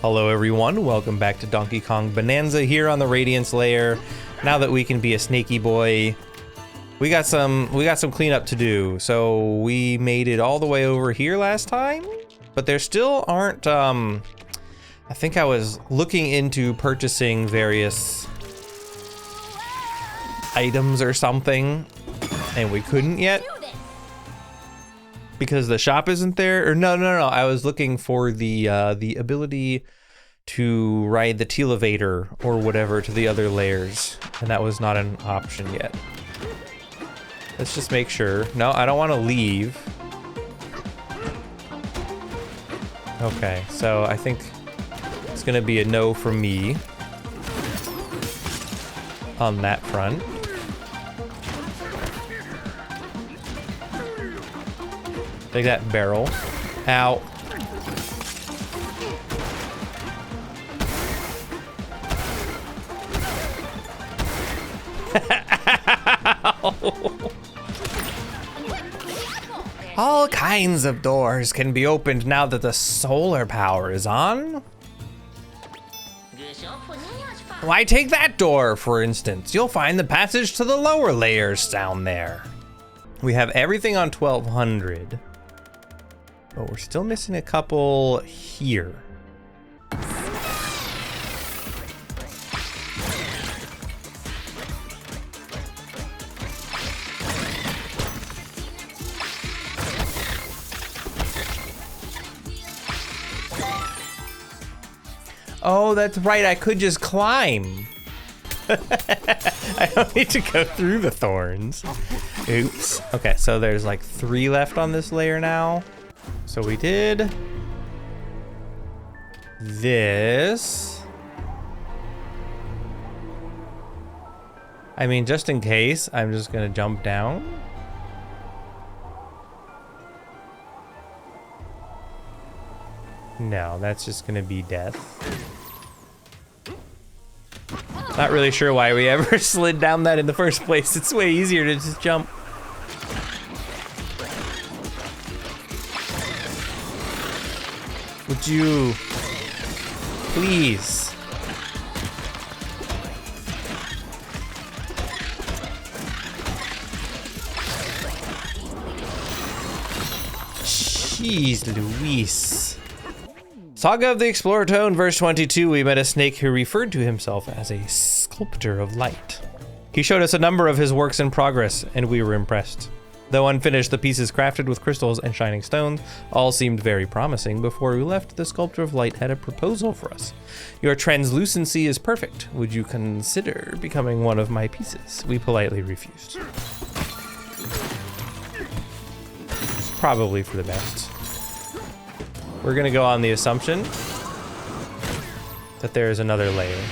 Hello everyone, welcome back to Donkey Kong Bonanza here on the Radiance layer. Now that we can be a snaky boy, we got some cleanup to do. So we made it all the way over here last time, but there still aren't I think I was looking into purchasing various items or something, and we couldn't yet because the shop isn't there. Or no, I was looking for the ability to ride the televator or whatever to the other layers, and that was not an option yet. Let's just make sure. No, I don't want to leave. Okay, so I think it's gonna be a no from me on that front. Take that barrel. Ow. All kinds of doors can be opened now that the solar power is on. Why, take that door, for instance. You'll find the passage to the lower layers down there. We have everything on 1200, but we're still missing a couple here. Oh, that's right, I could just climb. I don't need to go through the thorns. Oops. Okay, so there's like 3 left on this layer now. So we did this. I mean, just in case, I'm just gonna jump down. No, that's just gonna be death. Not really sure why we ever slid down that in the first place. It's way easier to just jump. Would you please? Jeez Louise. Saga of the Explorer Tone, verse 22, we met a snake who referred to himself as a sculptor of light. He showed us a number of his works in progress, and we were impressed. Though unfinished, the pieces crafted with crystals and shining stones all seemed very promising. Before we left, the sculptor of light had a proposal for us. Your translucency is perfect. Would you consider becoming one of my pieces? We politely refused. It's probably for the best. We're gonna go on the assumption that there is another layer.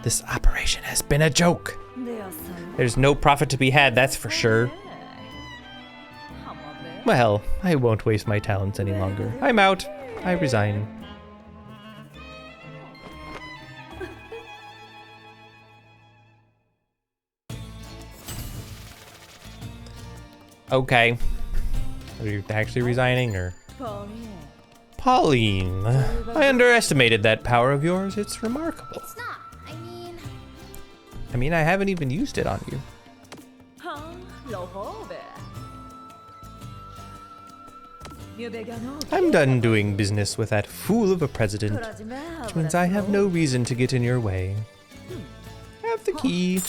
This operation has been a joke. There's no profit to be had, that's for sure. Well, I won't waste my talents any longer. I'm out. I resign. Okay. Are you actually resigning, or? Pauline, I underestimated that power of yours. It's remarkable. It's not. I mean, I haven't even used it on you. I'm done doing business with that fool of a president, which means I have no reason to get in your way. Have the key.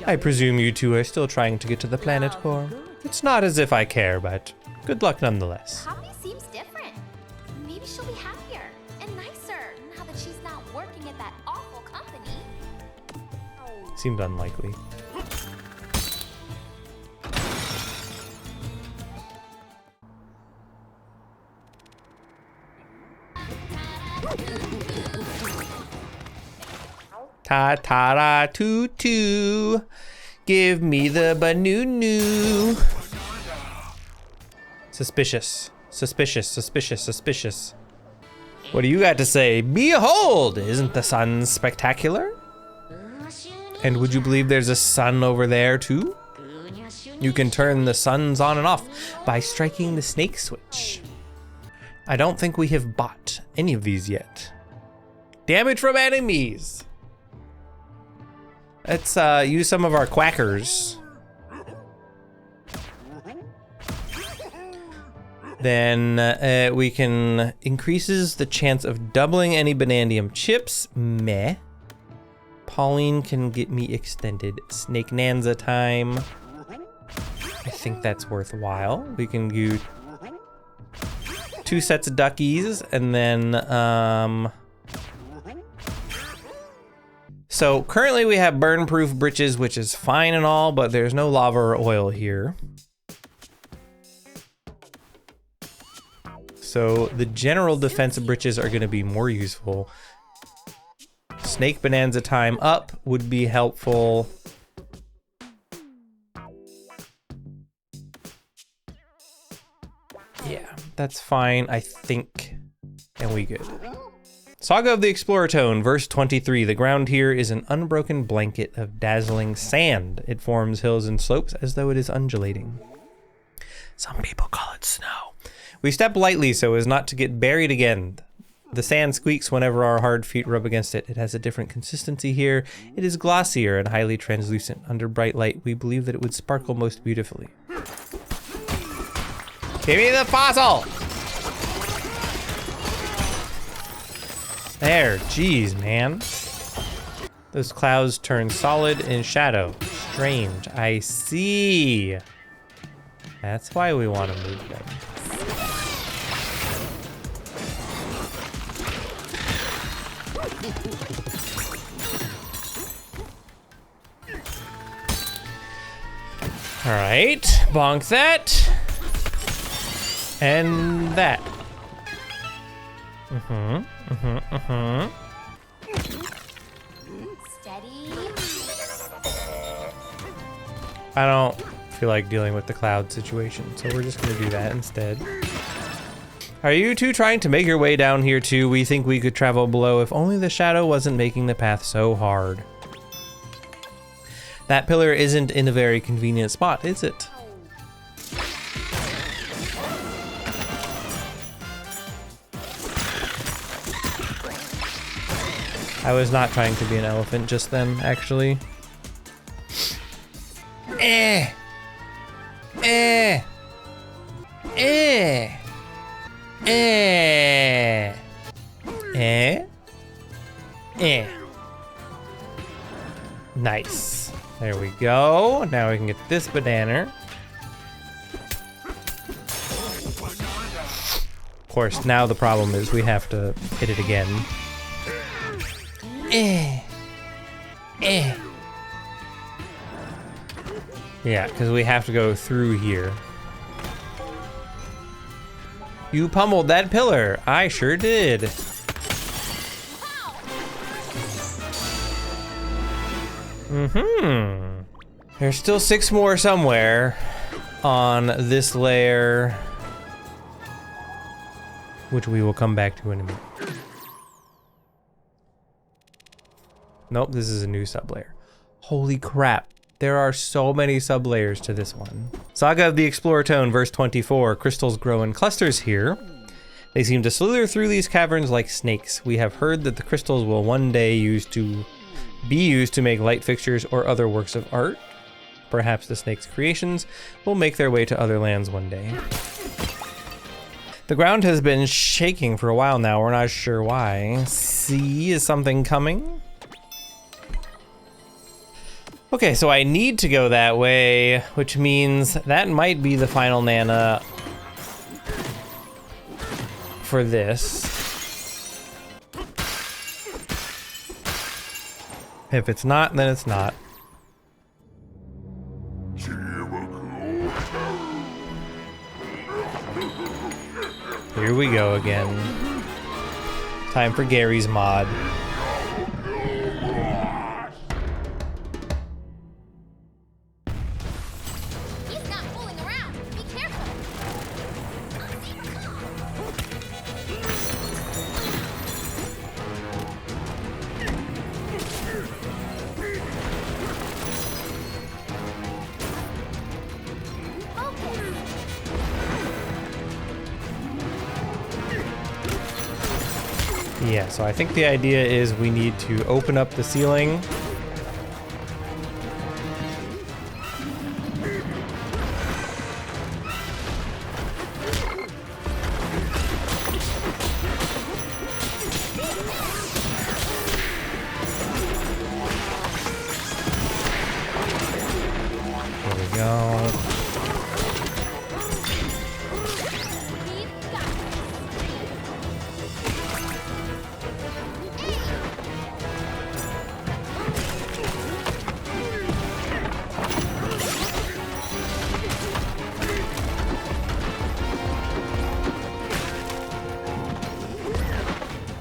I presume you two are still trying to get to the planet core. It's not as if I care, but good luck nonetheless. Poppy seems different. Maybe she'll be happier and nicer now that she's not working at that awful company. Seemed unlikely. Ta-ta-ra toot-toot. Give me the banoo-noo. Suspicious. Suspicious, suspicious, suspicious. What do you got to say? Behold! Isn't the sun spectacular? And would you believe there's a sun over there too? You can turn the suns on and off by striking the snake switch. I don't think we have bought any of these yet. Damage from enemies. Let's use some of our quackers. Then we can increases the chance of doubling any Banandium chips. Meh. Pauline can get me extended Snake Nanza time. I think that's worthwhile. We can do 2 sets of duckies, and then so currently we have burn-proof britches, which is fine and all, but there's no lava or oil here. So the general defensive britches are going to be more useful. Snake Bananza time up would be helpful. Yeah, that's fine, I think. And we good. Saga of the Explorer Tone, verse 23. The ground here is an unbroken blanket of dazzling sand. It forms hills and slopes as though it is undulating. Some people call it snow. We step lightly so as not to get buried again. The sand squeaks whenever our hard feet rub against it. It has a different consistency here. It is glossier and highly translucent. Under bright light, we believe that it would sparkle most beautifully. Give me the fossil! There, jeez, man. Those clouds turn solid in shadow. Strange, I see. That's why we want to move them. All right, bonk that. And that. Steady. I don't feel like dealing with the cloud situation, so we're just gonna do that instead. Are you two trying to make your way down here too? We think we could travel below if only the shadow wasn't making the path so hard. That pillar isn't in a very convenient spot, is it? I was not trying to be an elephant just then, actually. Eh! Eh! Eh! Eh! Eh? Eh. Nice. There we go. Now we can get this banana. Of course, now the problem is we have to hit it again. Eh. Eh. Yeah, because we have to go through here. You pummeled that pillar. I sure did. There's still 6 more somewhere on this layer, which we will come back to in a minute. Nope, this is a new sublayer. Holy crap. There are so many sublayers to this one. Saga of the Explorer Tone, verse 24. Crystals grow in clusters here. They seem to slither through these caverns like snakes. We have heard that the crystals will one day be used to make light fixtures or other works of art. Perhaps the snake's creations will make their way to other lands one day. The ground has been shaking for a while now. We're not sure why. See, is something coming? Okay, so I need to go that way, which means that might be the final Nana for this. If it's not, then it's not. Here we go again. Time for Gary's mod. He's not fooling around. Be careful. Yeah, so I think the idea is we need to open up the ceiling. There we go.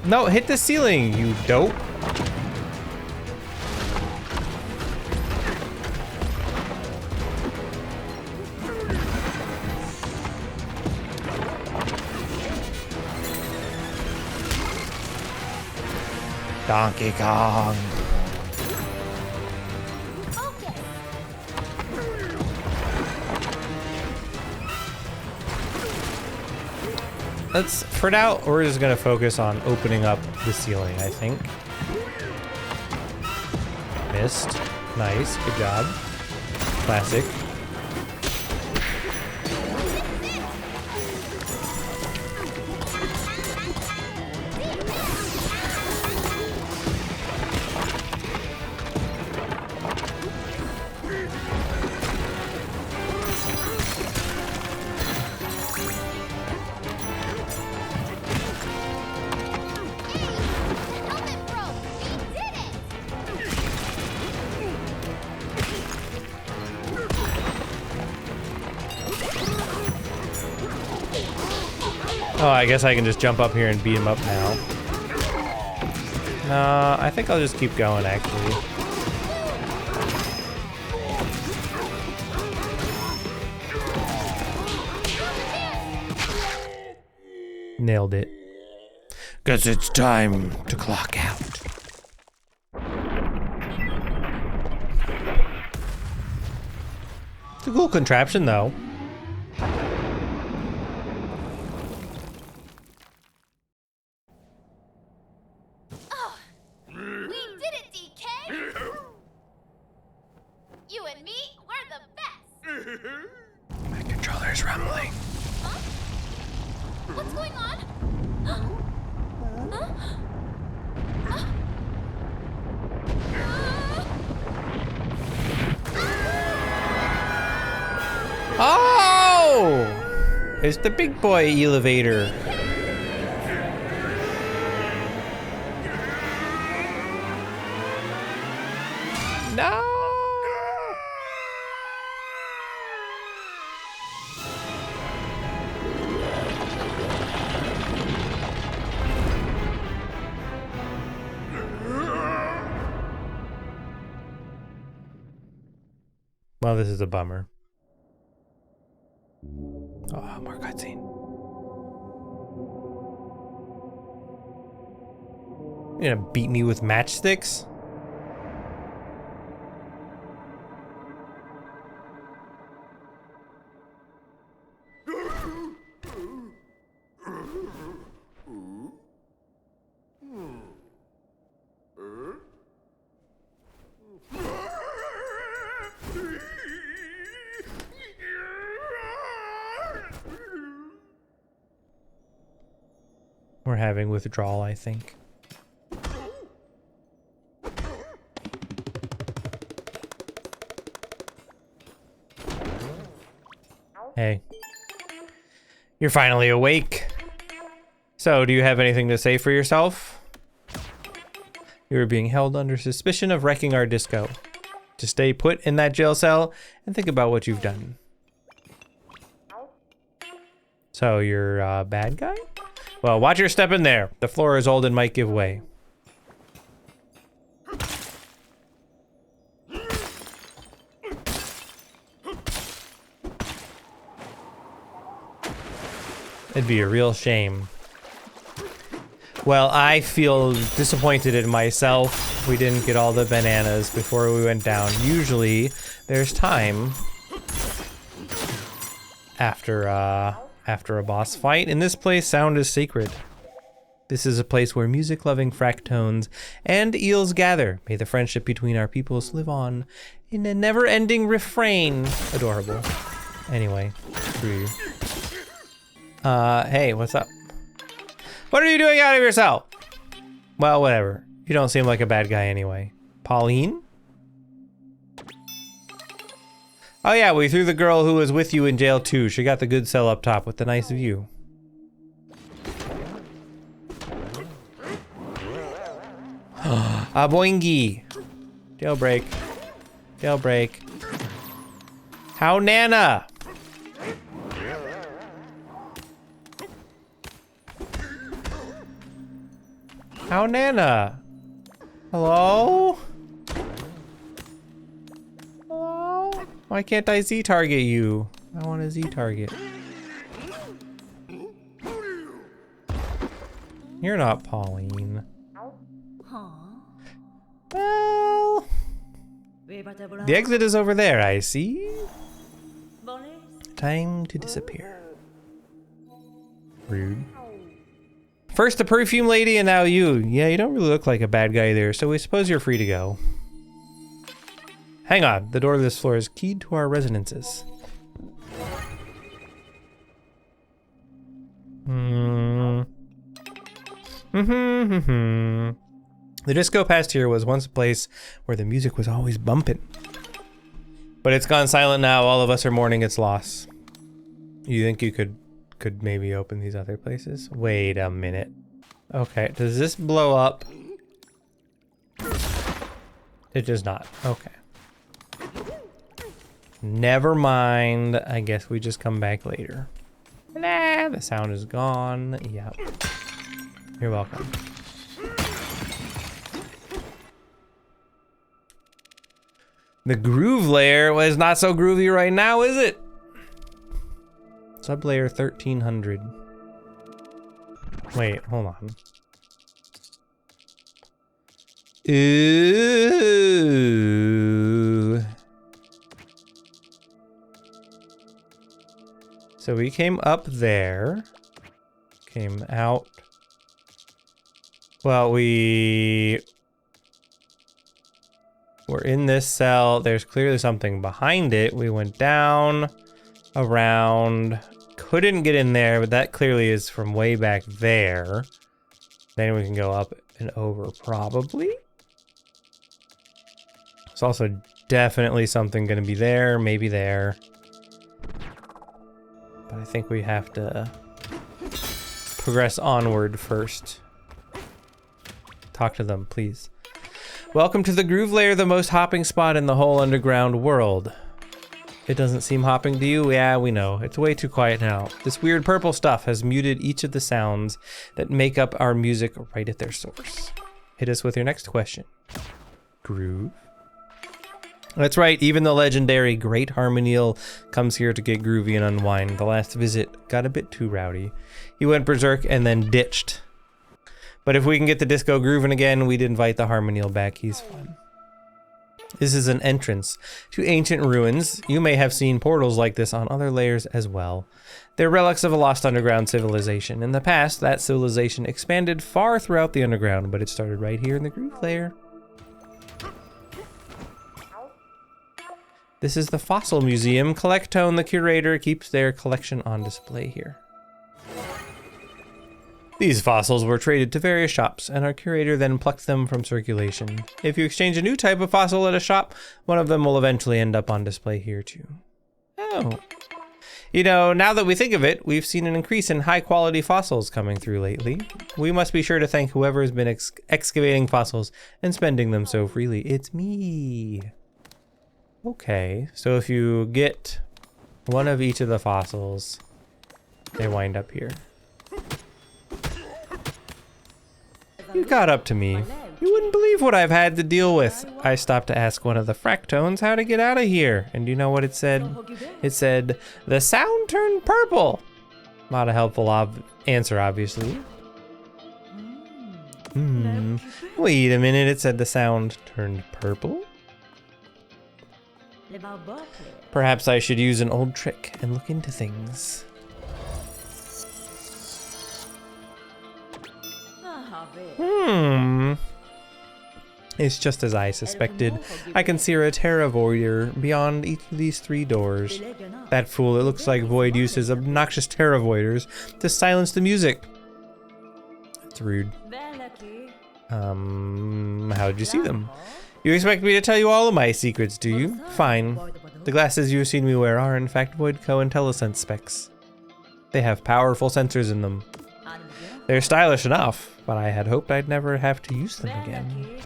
No, hit the ceiling, you dope. Donkey Kong. Let's, for now, we're just gonna focus on opening up the ceiling, I think. Missed. Nice, good job. Classic. Oh, I guess I can just jump up here and beat him up now. No, I think I'll just keep going, actually. Nailed it. Guess it's time to clock out. It's a cool contraption, though. You and me, we're the best. My controller's rumbling. Huh? What's going on? Huh? Oh! It's the big boy elevator. No! Well, this is a bummer. Oh, more cutscene. You gonna beat me with matchsticks? We're having withdrawal, I think. Hey. You're finally awake. So, do you have anything to say for yourself? You are being held under suspicion of wrecking our disco. To stay put in that jail cell and think about what you've done. So, you're a bad guy? Well, watch your step in there. The floor is old and might give way. It'd be a real shame. Well, I feel disappointed in myself. We didn't get all the bananas before we went down. Usually, there's time after a boss fight. In this place, sound is sacred. This is a place where music-loving fractones and eels gather. May the friendship between our peoples live on in a never-ending refrain. Adorable. Anyway, screw you. Hey, what's up? What are you doing out of your cell? Well, whatever. You don't seem like a bad guy anyway. Pauline? Oh yeah, we threw the girl who was with you in jail too. She got the good cell up top with the nice view. A boingy. Jailbreak. Jailbreak. How Nana? How Nana? Hello? Hello? Why can't I Z-target you? I want to Z-target. You're not Pauline. Well... The exit is over there, I see. Time to disappear. Rude. First the perfume lady and now you. Yeah, you don't really look like a bad guy there, so we suppose you're free to go. Hang on, the door to this floor is keyed to our residences. The disco past here was once a place where the music was always bumping. But it's gone silent now, all of us are mourning its loss. You think you could maybe open these other places? Wait a minute. Okay, does this blow up? It does not. Okay. Never mind. I guess we just come back later. Nah, the sound is gone. Yep. You're welcome. The groove layer was not so groovy right now, is it? Sublayer 1300. Wait, hold on. Ooh. So we came up there. Came out. Well, we're in this cell. There's clearly something behind it. We went down, around. Couldn't get in there, but that clearly is from way back there. Then we can go up and over, probably. There's also definitely something gonna be there, maybe there. But I think we have to progress onward first. Talk to them, please. Welcome to the Groove Layer, the most hopping spot in the whole underground world. It doesn't seem hopping to you? Yeah, we know. It's way too quiet now. This weird purple stuff has muted each of the sounds that make up our music right at their source. Hit us with your next question. Groove? That's right, even the legendary Great Harmoneel comes here to get groovy and unwind. The last visit got a bit too rowdy. He went berserk and then ditched. But if we can get the disco grooving again, we'd invite the Harmoneel back. He's fun. This is an entrance to ancient ruins. You may have seen portals like this on other layers as well. They're relics of a lost underground civilization. In the past, that civilization expanded far throughout the underground, but it started right here in the Groove Layer. This is the Fossil Museum. Collectone, the curator, keeps their collection on display here. These fossils were traded to various shops, and our curator then plucked them from circulation. If you exchange a new type of fossil at a shop, one of them will eventually end up on display here too. Oh. You know, now that we think of it, we've seen an increase in high-quality fossils coming through lately. We must be sure to thank whoever has been excavating fossils and spending them so freely. It's me. Okay, so if you get one of each of the fossils, they wind up here. You got up to me. You wouldn't believe what I've had to deal with. I stopped to ask one of the fractones how to get out of here. And do you know what it said? It said, the sound turned purple. Not a helpful answer, obviously. Wait a minute, it said the sound turned purple? Perhaps I should use an old trick and look into things. It's just as I suspected. I can see a Terra Voider beyond each of these 3 doors. That fool, it looks like Void uses obnoxious Terra Voiders to silence the music. It's rude. How did you see them? You expect me to tell you all of my secrets, do you? Fine. The glasses you've seen me wear are in fact Void Co-IntelliSense specs. They have powerful sensors in them. They're stylish enough, but I had hoped I'd never have to use them again.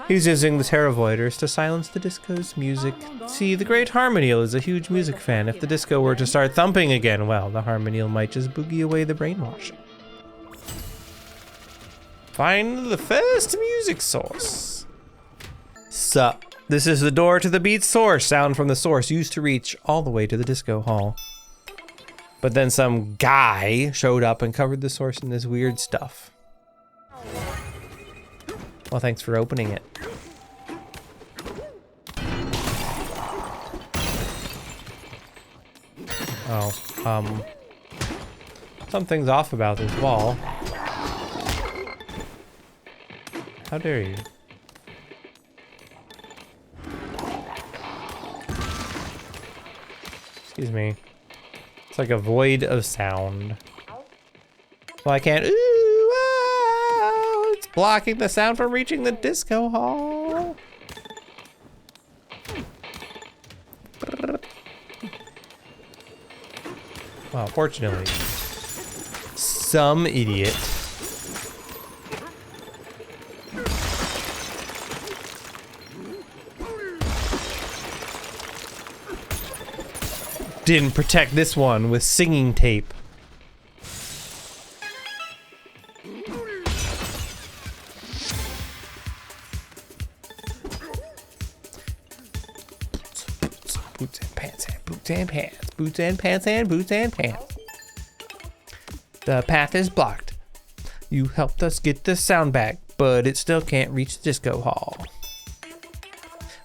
He's using the Terra Voiders to silence the disco's music. See, the Great Harmoneel is a huge music fan. If the disco were to start thumping again, well, the Harmoneel might just boogie away the brainwashing. Find the first music source. Sup. This is the door to the beat's source. Sound from the source used to reach all the way to the disco hall. But then some guy showed up and covered the source in this weird stuff. Well, thanks for opening it. Oh, something's off about this wall. How dare you? Excuse me. It's like a void of sound. Well, I can't. Ooh, ah, it's blocking the sound from reaching the disco hall. Well, fortunately, some idiot didn't protect this one with singing tape. Boots and pants and boots and pants, boots and pants and boots and pants. The path is blocked. You helped us get the sound back, but it still can't reach the disco hall.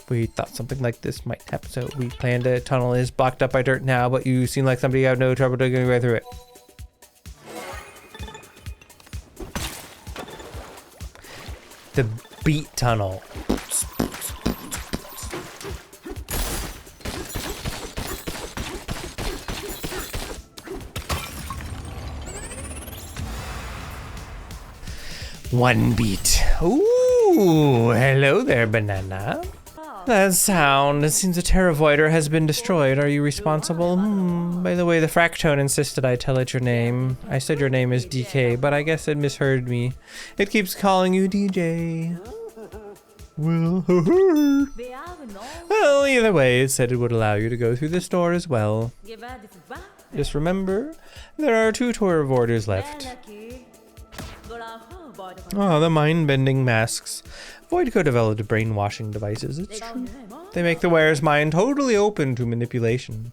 We thought something like this might happen, so we planned a tunnel. Is blocked up by dirt now, but you seem like somebody who have no trouble digging right through it. The beat tunnel. One beat. Ooh, hello there, Banana. That sound. It seems a Terra Voider has been destroyed. Are you responsible? By the way, the Fractone insisted I tell it your name. I said your name is DK, but I guess it misheard me. It keeps calling you DJ. Well, either way, it said it would allow you to go through this door as well. Just remember, there are 2 Terra Voiders left. Oh, the mind-bending masks. Voidco developed brainwashing devices, it's true. They make the wearer's mind totally open to manipulation.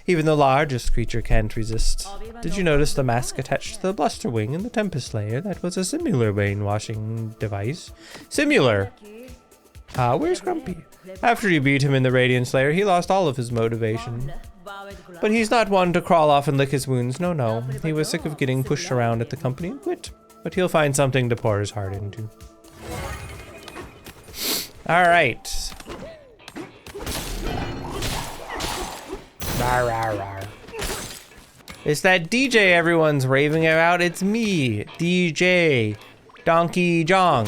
Even the largest creature can't resist. Did you notice the mask attached to the Bluster Wing in the Tempest Layer? That was a similar brainwashing device. Similar! Where's Grumpy? After you beat him in the Radiance Layer, he lost all of his motivation. But he's not one to crawl off and lick his wounds, no. He was sick of getting pushed around at the company and quit. But he'll find something to pour his heart into. Alright. Rawr, rawr, rawr. It's that DJ everyone's raving about. It's me, DJ Donkey Jong.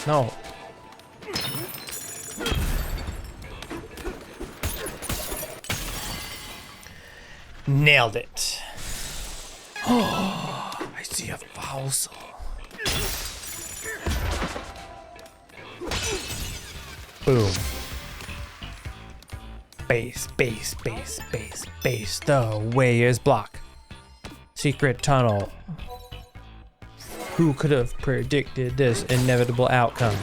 No. Nailed it. Oh, I see a fossil. Boom. Base, base, base, base, base. The way is blocked. Secret tunnel. Who could have predicted this inevitable outcome?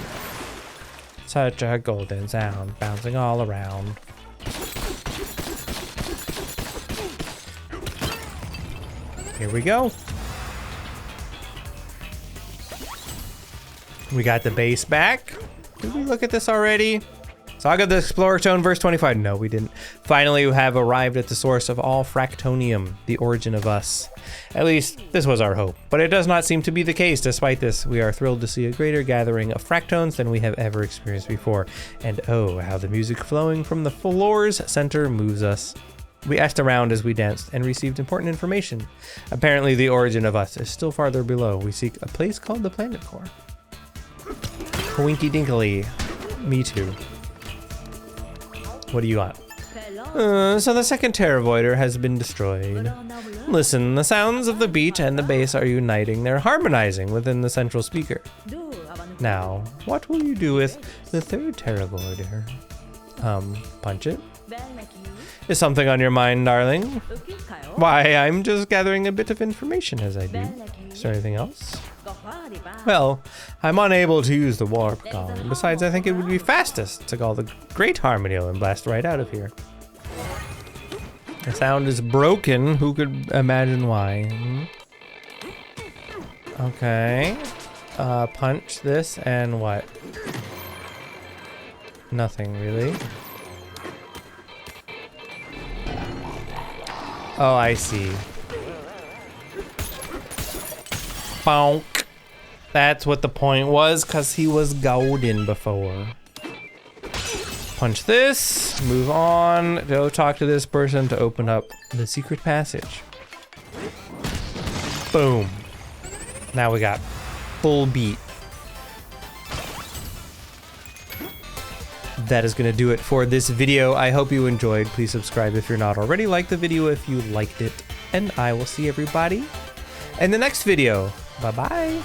Such a golden sound bouncing all around. Here we go. We got the base back. Did we look at this already? Saga of the Explorer Tone, verse 25. No, we didn't. Finally, we have arrived at the source of all fractonium, the origin of us. At least, this was our hope. But it does not seem to be the case. Despite this, we are thrilled to see a greater gathering of fractones than we have ever experienced before. And oh, how the music flowing from the floor's center moves us. We asked around as we danced and received important information. Apparently, the origin of us is still farther below. We seek a place called the Planet Core. Winky dinkly. Me too. What do you want? So the second Terravoider has been destroyed. Listen, the sounds of the beat and the bass are uniting. They're harmonizing within the central speaker. Now, what will you do with the third Terravoider? Punch it? Is something on your mind, darling? Why, I'm just gathering a bit of information as I do. Is there anything else? Well, I'm unable to use the warp gong. Besides, I think it would be fastest to call the Great Harmoneel and blast right out of here. The sound is broken. Who could imagine why? Okay. Punch this and what? Nothing really. Oh, I see. Bonk. That's what the point was, because he was golden before. Punch this, move on, go talk to this person to open up the secret passage. Boom. Now we got full beat. That is going to do it for this video. I hope you enjoyed. Please subscribe if you're not already. Like the video if you liked it. And I will see everybody in the next video. Bye-bye.